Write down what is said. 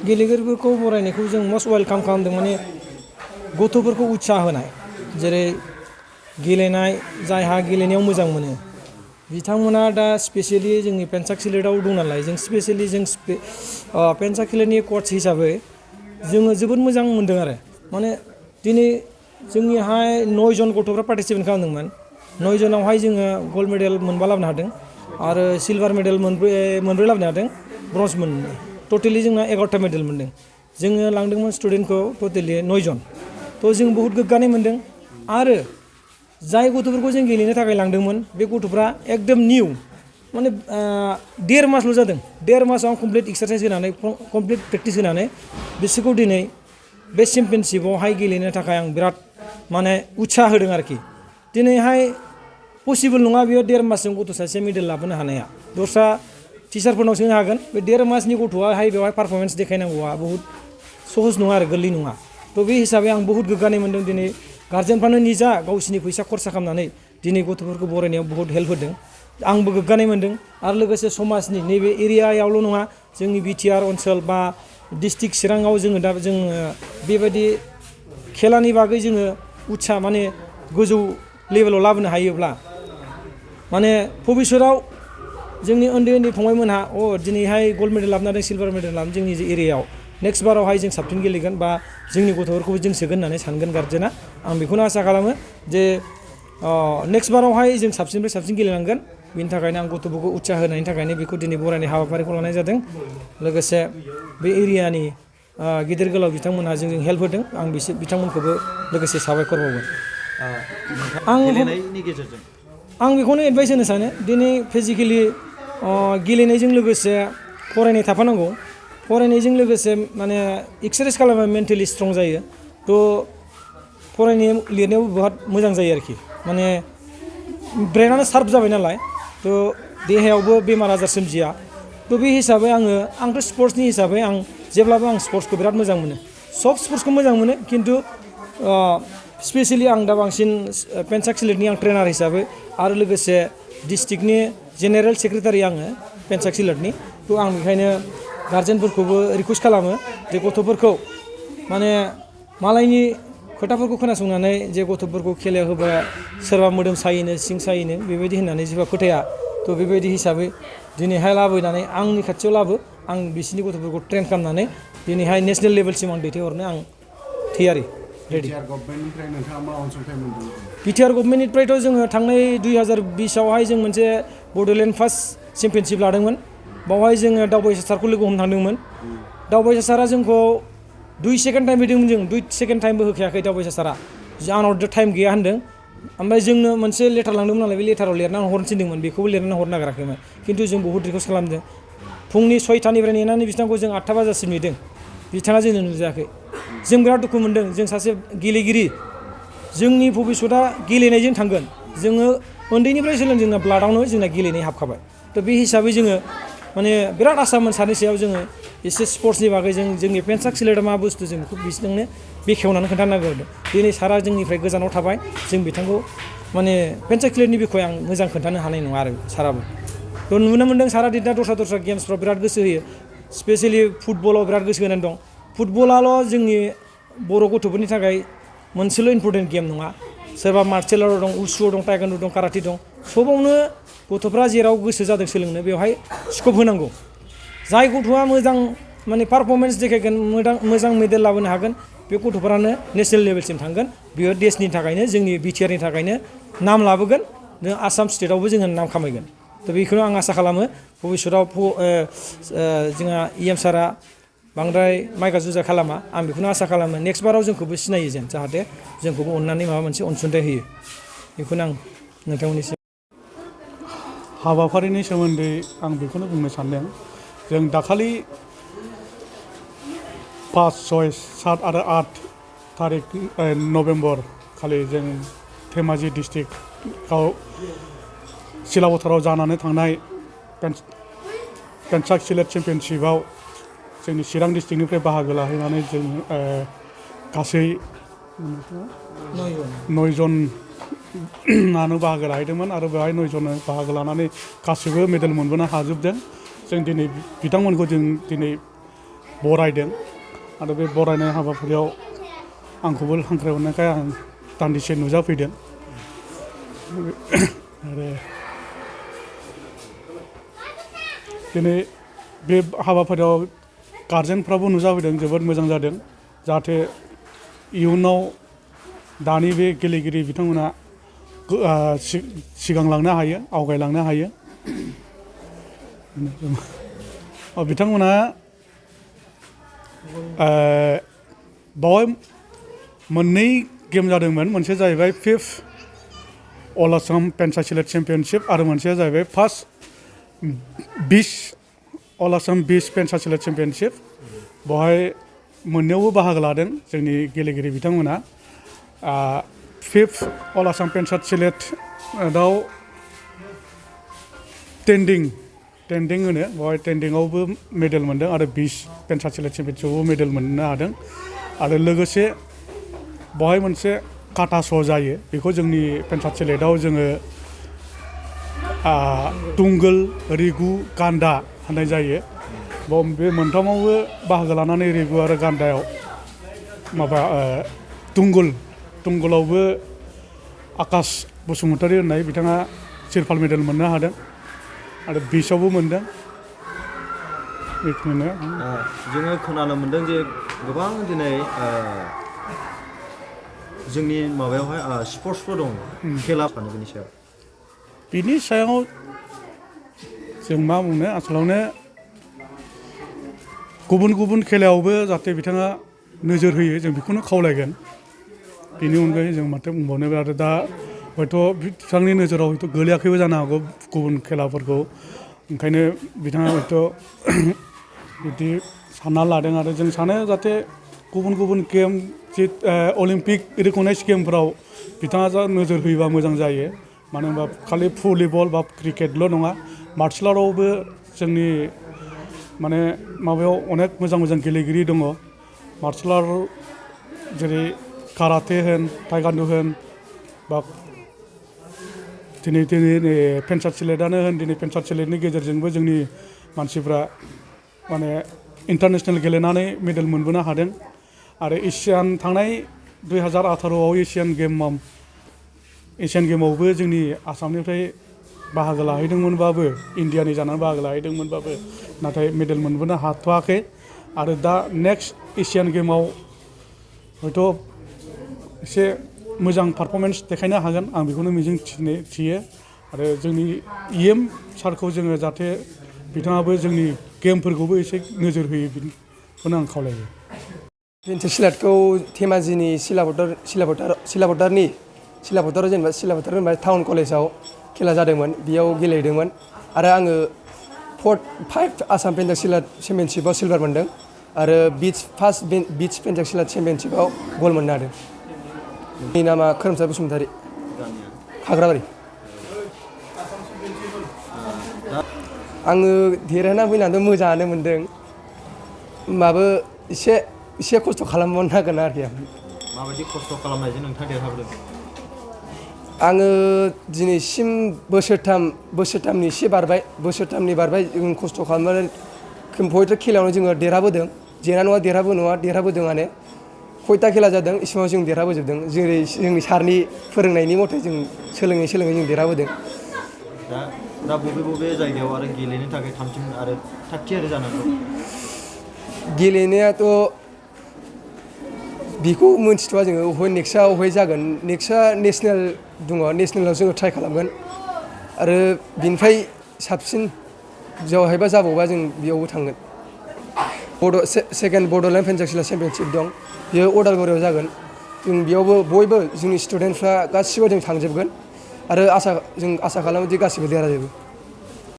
गेलेगिरिफोरखौ बरायनायखौ जों must welcome खालामदों माने गथ'फोरखौ उत्साह होनाय जेरै गेलेनाय जायहा गेलेनायाव मोजां मोनो बिथांमोना दा स्पेसियेलि जोंनि पेन्साकसिलेटआव दं नालाय जों स्पेसियेलि जों पेन्साकसिलेटनि कच हिसाबै जोङो जोबोद मोजां मोनदों आरो माने दिनै जोंनिहाय 9 जन गथ'फ्रा पार्टिसिपेट खालामदोंमोन 9 जनावहाय जोङो गल्ड मेडेल मोनबा लाबोनो हादों आरो सिलभार मेडेल मोनब्रै लाबोनो हादों ब्रन्ज मोननै टटेलि जोंना 11टा मेडेल मोनदों जोङो लांदोंमोन स्टुडेन्टखौ टटेलि 9 जन थ' जों बहुद गोग्गानाय मोनदों आरो जाय गथ'फोरखौ जों गेलेनो थाखाय लांदोंमोन बे गथ'फ्रा एकदम निउ माने 1.5 मासल' जादों 1.5 मासाव कमप्लिट एक्सारसाइज होनानै कमप्लिट प्रेक्टिस होनानै बिसोरखौ दिनै बे चेम्पियनशिपआवहाय गेलेनो थाखाय आं बिराद माने उत्साह होदों आरोखि दिनैहाय पसिबोल नङा बेयो 1.5 मासजों गथ' सासे मेडेल लाबोनो हानाया दस्रा टिचारफोरनाव सोंनो हागोन बे 1.5 मासनि गथ'आहाय बेवहाय पारफरमेन्स देखायनांगौआ बहुत सहज नङा आरो गोरलै नङा थ' बे हिसाबै आं बहुत गोग्गानाय मोनदों दिनै गार्जेनफ्रानो निजा गावसिनि फैसा खरसा खालामनानै दिनै गथ'फोरखौ बरायनायाव बहुत हेल्प होदों आंबो गोग्गानाय मोनदों आरो लोगोसे समाजनि नैबे एरियायावल' नङा जोंनि बिटिआर ओनसोल बा डिस्ट्रिक्ट चिराङाव जोङो बेबायदि खेलानि बागै जोङो उत्साह माने गोजौ लेभेलाव लाबोनो हायोब्ला माने भबिष्यतआव जोंनि उन्दै फंबायमोनहा दिनैहाय गल्ड मेडेल लाबोनो हादों सिलभार मेडेल लाबोनो जोंनि एरियायाव नेक्स्ट बारावहाय जों साबसिन गेलेगोन बा जोंनि गथ'फोरखौबो जों सोगोन होननानै सानगोन गार्जेना आं बेखौनो आसा खालामो जे नेक्स्ट बारावहाय जों साबसिननिफ्राय साबसिन गेलेनांगोन बेनि थाखायनो आं गथ'फोरखौ उत्साह होनायनि थाखायनो बेखौ दिनै बरायनाय हाबाफारिखौ लानाय जादों लोगोसे बे एरियानि गिदिर गोलाव बिथांमोनहा जोंजों हेल्प होदों आं बिथांमोनखौबो लोगोसे साबायखर बावगोन गेलेनायनि गेजेरजों आं बेखौनो एडभाइस होनो सानो दिनै फिजिकेलि गेलेनायजों लोगोसे फरायनाय थाफानांगौ फरायनायजों लोगोसे माने एक्सारसाइज खालामबा मेन्टेलि स्ट्रं जायो थ' फरायनाय लिरनायावबो बहुत मोजां जायो आरोखि माने ब्रेनानो शार्प जाबाय नालाय थ' देहायावबो बेमार आजार सोमजिया थ' बे हिसाबै आंथ' स्पर्ट्सनि हिसाबै आं जेब्लाबो आं स्पर्ट्सखौ बिराद मोजां मोनो सब स्पर्ट्सखौ मोजां मोनो खिन्थु स्पेसियेलि आं दा बांसिन पेन्साकसिलेटनि आं ट्रेनार हिसाबै आरो लोगोसे डिस्ट्रिक्टनि जेनेरेल सेक्रेटारि आङो पेन्साकसिलेटनि थ' आं बेखायनो गार्जेनफोरखौबो रिकुवेस्ट खालामो जे गथ'फोरखौ माने मालायनि खोथाफोरखौ खोनासंनानै जे गथ'फोरखौ खेलायाव होबा सोरबा मोदोम सायोनो सिं सायोनो बेबायदि होननानै सोरबा फोथाया थ' बेबायदि हिसाबै दिनैहाय लाबोनानै आंनि खाथियाव आं बिसिनि गथ'फोरखौ ट्रेन खालामनानै दिनैहाय नेसनेल लेभेलसिम आं दैथायहरनो आं थियारि रेडि गभर्नमेन्टनिफ्राय नोंथाङा मा अनसुंथाइ मोनदों बिटिआर गभर्नमेन्टनिफ्रायथ' जोङो थांनाय 2020आवहाय जों मोनसे बड'लेण्ड फार्स्ट चेम्पियनशिप लादोंमोन बावहाय जोङो दावबायसा सारखौ लोगो हमनो थांदोंमोन दावबायसा सारा जोंखौ 2 सेकेन्ड टाइम होदोंमोन जों 2 सेकेन्ड टाइमबो होखायाखै दावबायसा सारा आंनाव टाइम गैया होनदों ओमफ्राय जोंनो मोनसे लेटार लांदोंमोन नालाय बे लेटाराव लिरनानै हरनो थिनदोंमोन बेखौबो लिरनानै हरनो नागिराखैमोन खिन्थु जों बहुद रिकुवेस्ट खालामदों फुंनि 6टानिफ्राय नेनानै बिथांखौ जों 8 बाजासिम नेदों बिथाङा जोंनो नुजायाखै जों बिराद दुखु मोनदों जों सासे गेलेगिरि जोंनि भबिष्यतआ गेलेनायजों थांगोन जोङो उन्दैनिफ्राय जोंना ब्लाडआवनो जोंना गेलेनाय हाबखाबाय थ' बे हिसाबै जोङो माने बिराद आसामोन सारनि सायाव जोङो एसे स्पर्ट्सनि बागै जोंनि पेन्साकसिलेटआ मा बुस्थु जों बेखौ बिसोरनो बेखेवनानै खोन्थानो नागिरदों दिनै सारा जोंनिफ्राय गोजानाव थाबाय जों बिथांखौ माने पेन्साकसिलेटनि बिखय आं मोजां खोन्थानो हानाय नङा आरो साराबो थ' नुनो मोन्दों सारा दिना दस्रा गेम्सफ्राव बिराद गोसो होयो स्पेसियेलि फुटबलाव बिराद गोसो होनानै दं फुटबलाल' जोंनि बर' गथ'फोरनि थाखाय मोनसेल' इम्परटेन्ट गेम नङा सोरबा मार्शेल आर्ट दं उसु दं टाइकान्ड दं काराटे दं सबावनो गथ'फ्रा जेराव गोसो जादों सोलोंनो बेवहाय स्कप होनांगौ जाय गथ'आ मोजां माने पारफरमेन्स देखायगोन मोजां मेडेल लाबोनो हागोन बे गथ'फोरानो नेसनेल लेभेलसिम थांगोन बेयो देशनि थाखायनो जोंनि बिटिआरनि थाखायनो नाम लाबोगोन आसाम स्टेटआवबो जोङो नाम खामायगोन थ' बेखौनो आं आसा खालामो भबिष्यतआव जोंहा इएम सारा बांद्राय माइगा जुजा खालामा आं बेखौनो आसा खालामो नेक्स्ट बाराव जोंखौबो सिनायो जेन जाहाथे जोंखौबो अननानै माबा मोनसे अनसुंथाइ होयो बेखौनो आं नोंथांमोननिसिम हाबाफारिनि सोमोन्दै आं बेखौनो बुंनो सानदों जों दाखालि 5, 6, 7 आरो 8 थारिख नभेम्बर खालि जों धेमाजि डिस्ट्रिक्टआव सिलाबथाराव जानानै थांनाय पेन्साकसिलेट चेम्पियनशिपआव जोंनि चिरां डिस्ट्रिक्टनिफ्राय बाहागो लाहैनानै जों गासै 9 जनानो बाहागो लाहैदोंमोन आरो बेवहाय 9 जन बाहागो लानानै गासैबो मेडेल मोनबोनो हाजोबदों जों दिनै बिथांमोनखौ जों दिनै बरायदों आरो बे बरायनाय हाबाफारियाव आंखौबो हांख्रायहरनायखाय आं दान्दिसे नुजाफैदों आरो दिनै बे हाबाफारियाव गारजेनफ्राबो नुजाफैदों जोबोद मोजां जादों जाहाथे इयुनाव दानि बे गेलेगिरि बिथांमोना सिगांलांनो हायो आवगायलांनो हायो बिथांमोना बावहाय मोननै गेम जादोंमोन मोनसे जाहैबाय 5th अल आसाम पेन्टासिलेट चेम्पियनशिप आरो मोनसेया जाहैबाय फार्स्ट 20 अल आसाम 20 पेन्टासिलेट चेम्पियनशिप बेवहाय मोननैयावबो बाहागो लादों जोंनि गेलेगिरि बिथांमोना 5th अल आसाम पेन्टासिलेटआव टेन्डिं होनो बेवहाय टेन्डिंआवबो मेडेल मोन्दों आरो 20 पेन्टासिलेट चेम्पियनशिपआवबो मेडेल मोननो हादों आरो लोगोसे बेवहाय मोनसे काटा श' जायो बेखौ जोंनि पेन्टासिलेटआव जोङो तुंगल रिगु गान्दा होननाय जायो बे मोनथामावबो बाहागो लानानै रिगु आरो गान्दायाव माबा तुंगलावबो आकाश बसुमतारी होननाय बिथाङा सिलभार मेडेल मोननो हादों आरो 20आवबो मोनदों बेखौनो जोङो खोनानो मोन्दों जे गोबां दिनै जोंनि माबायावहाय स्पर्ट्सफोर दं खेला बेनि सायाव बिनि सायाव जों मा बुंनो आसलावनो गुबुन खेलायावबो जाहाथे बिथाङा नोजोर होयो जों बेखौनो खावलायगोन बेनि अनगायै जों माथो बुंबावनो आरो दा हयथ' बिथांनि नोजोराव हयथ' गोलैयाखैबो जानो हागौ गुबुन खेलाफोरखौ ओंखायनो बिथाङा हयथ' बिदि सानना लादों आरो जों सानो जाहाथे गुबुन गेम जे अलिम्पिक रिकगनाइज गेमफोराव बिथाङा जा नोजोर होयोबा मोजां जायो मानो होनबा खालि भलिबल बा क्रिकेटल' नङा मार्शेल आर्टआवबो जोंनि माने माबायाव अनेक मोजां गेलेगिरि दङ मार्शेल आर्ट जेरै काराटे होन टाइकान्डु होन बा दिनै पेन्टासिलेटआनो होन दिनै पेन्टासिलेटनि गेजेरजोंबो जोंनि मानसिफ्रा माने इन्टारनेसनेल गेलेनानै मेडेल मोनबोनो हादों आरो थांनाय 2018आव एसियान गेमावबो जोंनि आसामनिफ्राय बाहागो लाहैदोंमोनबाबो इन्डियानि जानानै बाहागो लाहैदोंमोनबाबो नाथाय मेडेल मोनबोनो हाथ'वाखै आरो दा नेक्स्ट एसियान गेमाव हयथ' एसे मोजां पारफरमेन्स देखायनो हागोन आं बेखौनो मिजिं थियो आरो जोंनि EM सारखौ जोङो जाहाथे बिथाङाबो जोंनि गेमफोरखौबो एसे नोजोर होयो बेखौनो आं खावलायो पेन्टासिलेटखौ धेमाजिनि सिलापथाराव जेनेबा सिलापथार होनबा टाउन कलेजाव खेला जादोंमोन बेयाव गेलेदोंमोन आरो आङो 5th आसाम पेन्टासिलेट चेम्पियनशिपआव सिलभार मोन्दों आरो फार्स्ट बिच पेन्टासिलेट चेम्पियनशिपआव गल्ड मोननो हादों आंनि नामा खोरोमसार बसुमतारी खाग्राबारि आङो देरहाना फैनानैथ' मोजाङानो मोन्दों होमबाबो एसे खस्थ' खालामबावनो नांगोन आरोखि माबायदि खस्थ' खालामनायजों नोंथाङा देरहाबोदों आङो दिनैसिम बोसोरथामनि एसे बारबाय जों खस्थ' खालामनानै बयबो खेलायावनो जोङो देरहाबोदों जेना नङा देरहाबोदोंआनो खयथा खेला जादों इसिबां जों देरहाबोजोबदों जेरै जोंनि सारनि फोरोंनायनि मथे जों सोलोङै जों देरहाबोदों दा बबे जायगायाव आरो गेलेनो थाखाय थामथिम आरो थाग थियारि जानांगौ गेलेनायाथ' बेखौ मोनथिथ'वा जोङो नेक्स्टआव जागोन नेक्स्टआ नेसनेल दङ नेसनेलाव जोङो ट्राइ खालामगोन आरो बिनिफ्राय साबसिन जावहायबा जाबावबा जों बेयावबो थांगोन सेकेन्ड बड'लेण्ड पेन्टासिलेट चेम्पियनशिप दं बेयो अदालगुरियाव जागोन जों बेयावबो बयबो जोंनि स्टुडेन्टफ्रा गासिबो जों थांजोबगोन आरो जों आसा खालामोदि गासिबो देरहाजोबो